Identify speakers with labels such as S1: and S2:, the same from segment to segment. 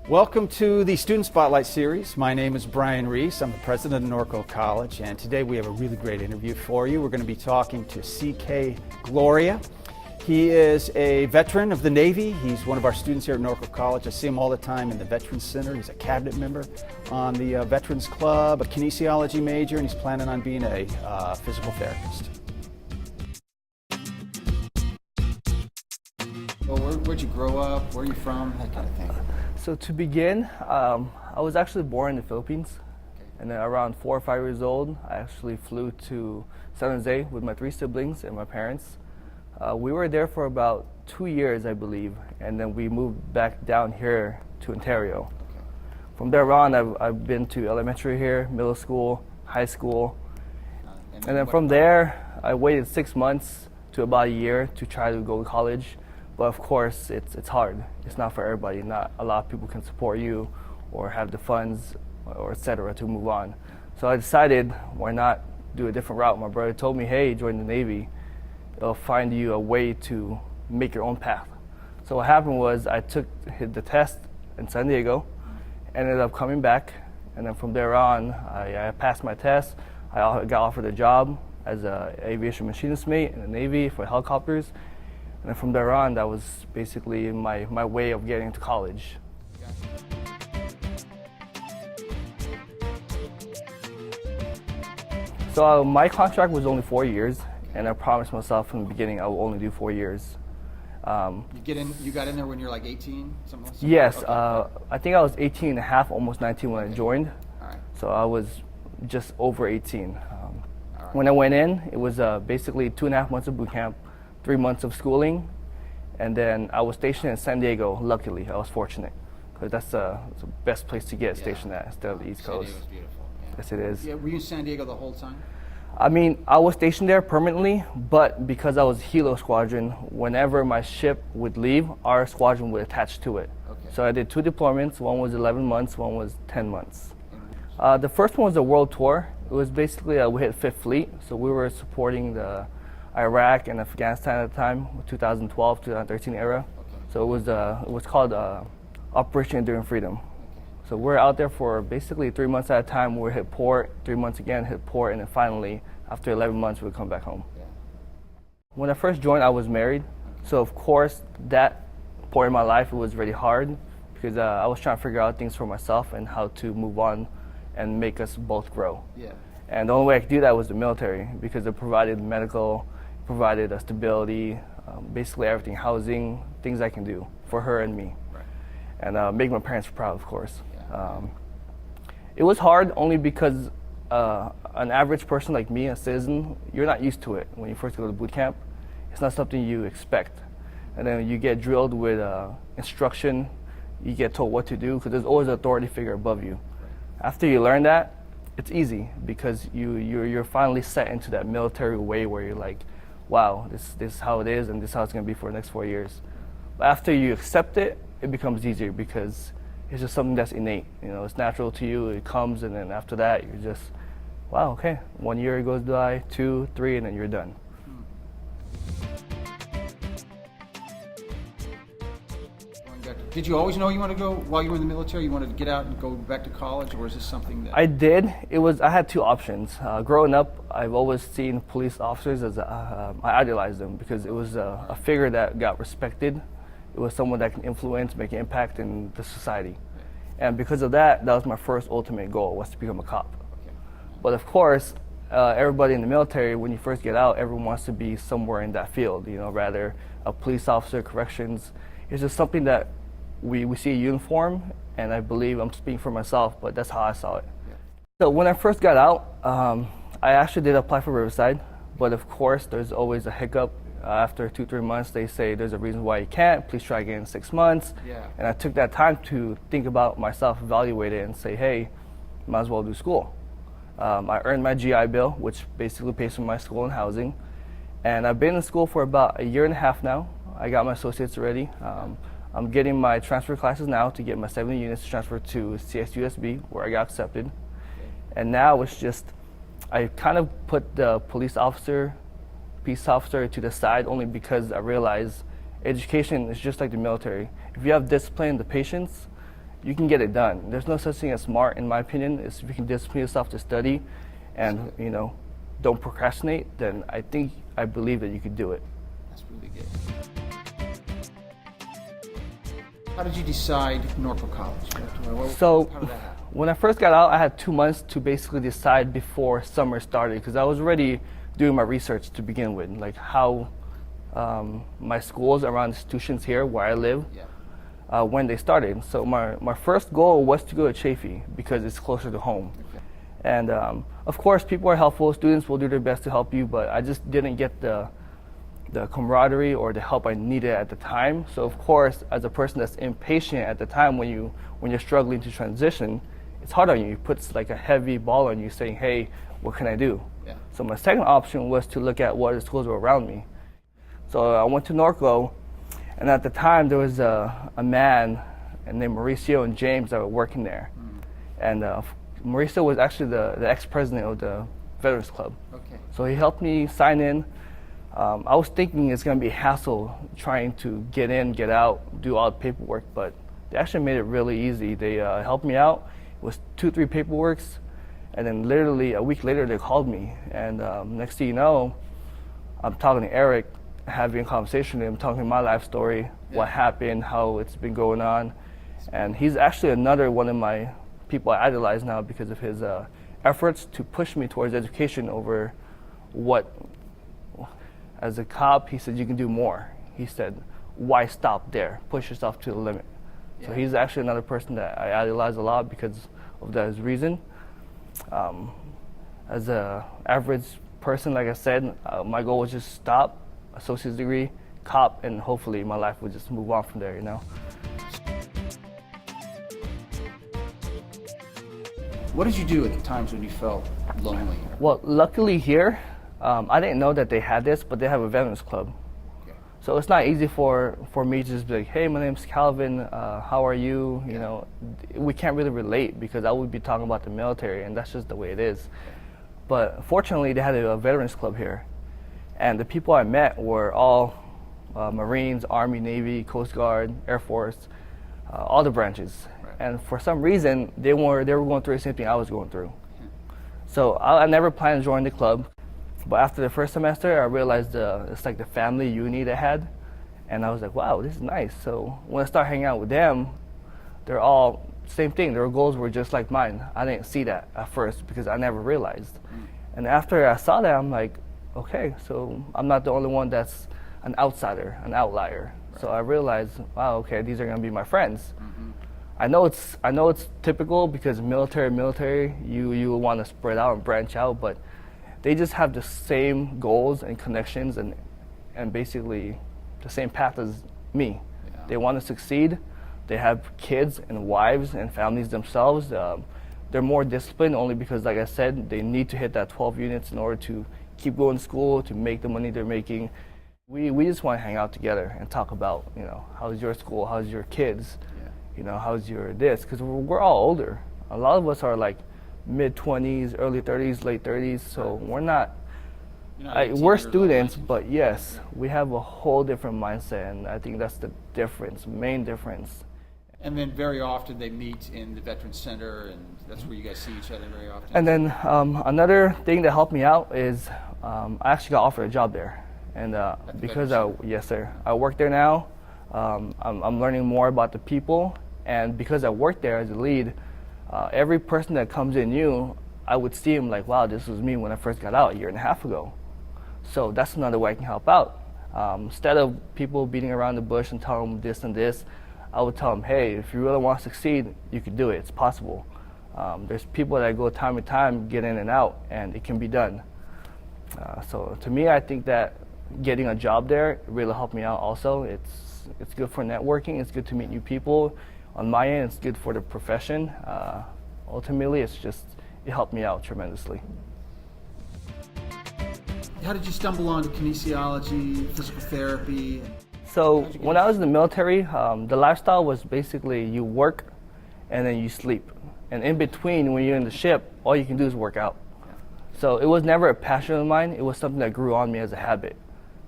S1: Welcome to the Student Spotlight Series. My name is Bryan Reece. I'm the president of Norco College, and today we have a really great interview for you. We're going to be talking to C.K. Gloria. He is a veteran of the Navy. He's one of our students here at Norco College. I see him all the time in the Veterans Center. He's a cabinet member on the Veterans Club, a kinesiology major, and he's planning on being a physical therapist. Well, where'd you grow up? Where are you from? That kind of thing.
S2: So to begin, I was actually born in the Philippines, and then around 4 or 5 years old, I actually flew to San Jose with my 3 siblings and my parents. We were there for about 2 years, I believe, and then we moved back down here to Ontario. From there on, I've been to elementary here, middle school, high school, and then from there, I waited 6 months to about a year to try to go to college. But of course, it's hard. It's not for everybody. Not a lot of people can support you or have the funds or etc. to move on. So I decided, why not do a different route? My brother told me, hey, join the Navy. It'll find you a way to make your own path. So what happened was I hit the test in San Diego, ended up coming back, and then from there on, I passed my test. I got offered a job as an aviation machinist mate in the Navy for helicopters. And then from there on, that was basically my way of getting to college. So my contract was only 4 years, and I promised myself from the beginning I will only do 4 years.
S1: You got in there when you were like 18? Something
S2: yes,
S1: okay.
S2: I think I was 18 and a half, almost 19 when I joined.
S1: All right.
S2: So I was just over 18. When I went in, it was basically 2.5 months of boot camp, 3 months of schooling, and then I was stationed in San Diego. Luckily, I was fortunate, because that's the best place to get stationed at instead of the East Coast.
S1: San Diego's beautiful. Yeah.
S2: Yes, it is.
S1: Yeah, were you in San Diego the whole time?
S2: I mean, I was stationed there permanently, but because I was Helo Squadron, whenever my ship would leave, our squadron would attach to it.
S1: Okay.
S2: So I did 2 deployments. One was 11 months, one was 10 months. The first one was a world tour. It was basically we hit 5th Fleet, so we were supporting the Iraq and Afghanistan at the time, 2012, 2013 era.
S1: Okay.
S2: So it was called Operation Enduring Freedom. So we're out there for basically 3 months at a time. We hit port, 3 months again, hit port, and then finally, after 11 months, we come back home.
S1: Yeah.
S2: When I first joined, I was married. So of course, that point in my life, it was really hard because I was trying to figure out things for myself and how to move on and make us both grow.
S1: Yeah.
S2: And the only way I could do that was the military, because it provided medical, provided a stability, basically everything, housing, things I can do for her and me.
S1: Right.
S2: And make my parents proud, of course.
S1: Yeah.
S2: It was hard only because an average person like me, a citizen, you're not used to it when you first go to boot camp. It's not something you expect. And then you get drilled with instruction, you get told what to do, because there's always an authority figure above you. After you learn that, it's easy, because you're finally set into that military way where you're like, wow, this is how it is, and this is how it's going to be for the next 4 years. But after you accept it, it becomes easier, because it's just something that's innate. You know, it's natural to you, it comes, and then after that, you're just, wow, okay, 1 year goes by, 2, 3, and then you're done.
S1: Did you always know you wanted to go, while you were in the military, you wanted to get out and go back to college, or is this something that...
S2: I did. I had 2 options. Growing up, I've always seen police officers as, I idolized them, because it was a figure that got respected. It was someone that can influence, make an impact in the society. And because of that, that was my first ultimate goal, was to become a cop.
S1: Okay.
S2: But of course, everybody in the military, when you first get out, everyone wants to be somewhere in that field, you know, rather a police officer, corrections. It's just something that we see a uniform, and I believe, I'm speaking for myself, but that's how I saw it.
S1: Yeah.
S2: So when I first got out, I actually did apply for Riverside, but of course there's always a hiccup. After 2-3 months, they say there's a reason why you can't, please try again in 6 months.
S1: Yeah.
S2: And I took that time to think about myself, evaluate it, and say, hey, might as well do school. I earned my GI Bill, which basically pays for my school and housing. And I've been in school for about 1.5 years now. I got my associates already. I'm getting my transfer classes now to get my 70 units to transfer to CSUSB, where I got accepted. And now it's just, I kind of put the peace officer to the side only because I realize education is just like the military. If you have discipline, the patience, you can get it done. There's no such thing as smart, in my opinion. It's if you can discipline yourself to study and, don't procrastinate, then I believe that you could do it.
S1: That's really good. How did you decide Norco College?
S2: So,
S1: how did that happen?
S2: when I first got out, I had 2 months to basically decide before summer started, because I was already doing my research to begin with, like how my schools around institutions here where I live, when they started. So my first goal was to go to Chafee because it's closer to home.
S1: Okay.
S2: And of course, people are helpful. Students will do their best to help you, but I just didn't get the camaraderie or the help I needed at the time. So of course, as a person that's impatient at the time, when you're struggling to transition, it's hard on you. It puts like a heavy ball on you saying, hey, what can I do?
S1: Yeah.
S2: So my second option was to look at what the schools were around me. So I went to Norco, and at the time there was a man named Mauricio and James that were working there. And Mauricio was actually the ex-president of the Veterans Club.
S1: Okay.
S2: So he helped me sign in. I was thinking it's going to be a hassle trying to get in, get out, do all the paperwork, but they actually made it really easy. They helped me out. It was 2-3 paperworks, and then literally a week later they called me. And next thing you know, I'm talking to Eric, having a conversation with him, talking my life story, what happened, how it's been going on. And he's actually another one of my people I idolize now because of his efforts to push me towards education over what. As a cop, he said, you can do more. He said, why stop there? Push yourself to the limit. Yeah. So he's actually another person that I idolize a lot because of that reason. As an average person, like I said, my goal was just stop, associate's degree, cop, and hopefully my life would just move on from there,
S1: What did you do at the times when you felt lonely?
S2: Well, luckily here, I didn't know that they had this, but they have a veterans club. Okay. So it's not easy for me to just be like, hey, my name's Calvin, how are you? You know, we can't really relate because I would be talking about the military, and that's just the way it is. But fortunately, they had a veterans club here. And the people I met were all Marines, Army, Navy, Coast Guard, Air Force, all the branches. Right. And for some reason, they were going through the same thing I was going through. So I never planned to join the club. But after the first semester, I realized it's like the family uni they had. And I was like, wow, this is nice. So when I started hanging out with them, they're all same thing. Their goals were just like mine. I didn't see that at first because I never realized. And after I saw that, I'm like, okay, so I'm not the only one that's an outsider, an outlier. Right. So I realized, wow, okay, these are going to be my friends. Mm-hmm. I know it's typical because military, you want to spread out and branch out, but they just have the same goals and connections and basically the same path as me. Yeah. They want to succeed. They have kids and wives and families themselves. They're more disciplined only because, like I said, they need to hit that 12 units in order to keep going to school, to make the money they're making. We just want to hang out together and talk about, how's your school, how's your kids, how's your this, because we're all older. A lot of us are like mid-20s, early 30s, late 30s, so we're not, we're students, but yes, we have a whole different mindset, and I think that's the difference, main difference.
S1: And then very often they meet in the Veterans Center, and that's where you guys see each other very often.
S2: And then another thing that helped me out is I actually got offered a job there, and because yes sir, I work there now. I'm learning more about the people, and because I work there as a lead, every person that comes in new, I would see him like, wow, this was me when I first got out a year and a half ago. So that's another way I can help out. Instead of people beating around the bush and telling them this and this, I would tell them, hey, if you really want to succeed, you can do it. It's possible. There's people that go time to time, get in and out, and it can be done. So to me, I think that getting a job there really helped me out also. It's good for networking. It's good to meet new people. On my end, it's good for the profession. Ultimately, it helped me out tremendously.
S1: How did you stumble onto kinesiology, physical therapy?
S2: So when I was in the military, the lifestyle was basically you work and then you sleep. And in between, when you're in the ship, all you can do is work out. So it was never a passion of mine. It was something that grew on me as a habit.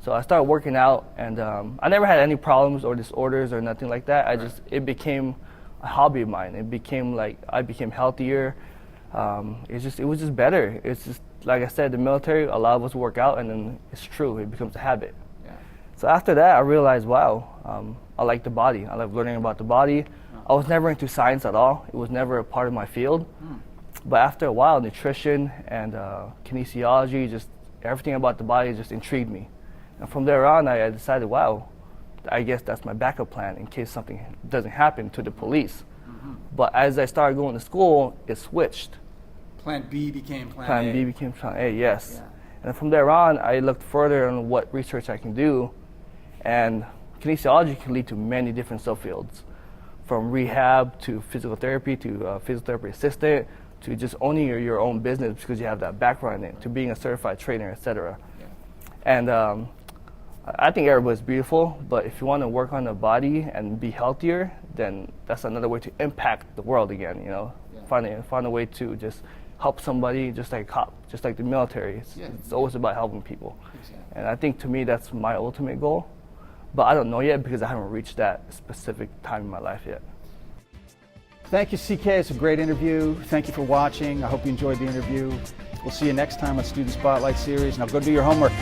S2: So I started working out, and I never had any problems or disorders or nothing like that. It became a hobby of mine. It became like I became healthier. It was just better. It's just like I said, the military, a lot of us work out, and then it's true. It becomes a habit. Yeah. So after that, I realized, wow, I like the body. I love learning about the body. I was never into science at all. It was never a part of my field. But after a while, nutrition and kinesiology, just everything about the body just intrigued me. And from there on, I decided, wow, I guess that's my backup plan in case something doesn't happen to the police. But as I started going to school, it switched.
S1: Plan B became Plan A.
S2: Plan B became Plan A, yes. Yeah. And from there on, I looked further on what research I can do. And kinesiology can lead to many different subfields, from rehab to physical therapy to physiotherapy assistant to just owning your own business because you have that background in it, to being a certified trainer, etc. Yeah. And I think everybody's beautiful, but if you want to work on the body and be healthier, then that's another way to impact the world again, you know. Yeah. Find a way to just help somebody, just like a cop, just like the military. It's always about helping people. Exactly. And I think to me that's my ultimate goal. But I don't know yet because I haven't reached that specific time in my life yet.
S1: Thank you, CK. It's a great interview. Thank you for watching. I hope you enjoyed the interview. We'll see you next time on Student Spotlight Series. Now go do your homework.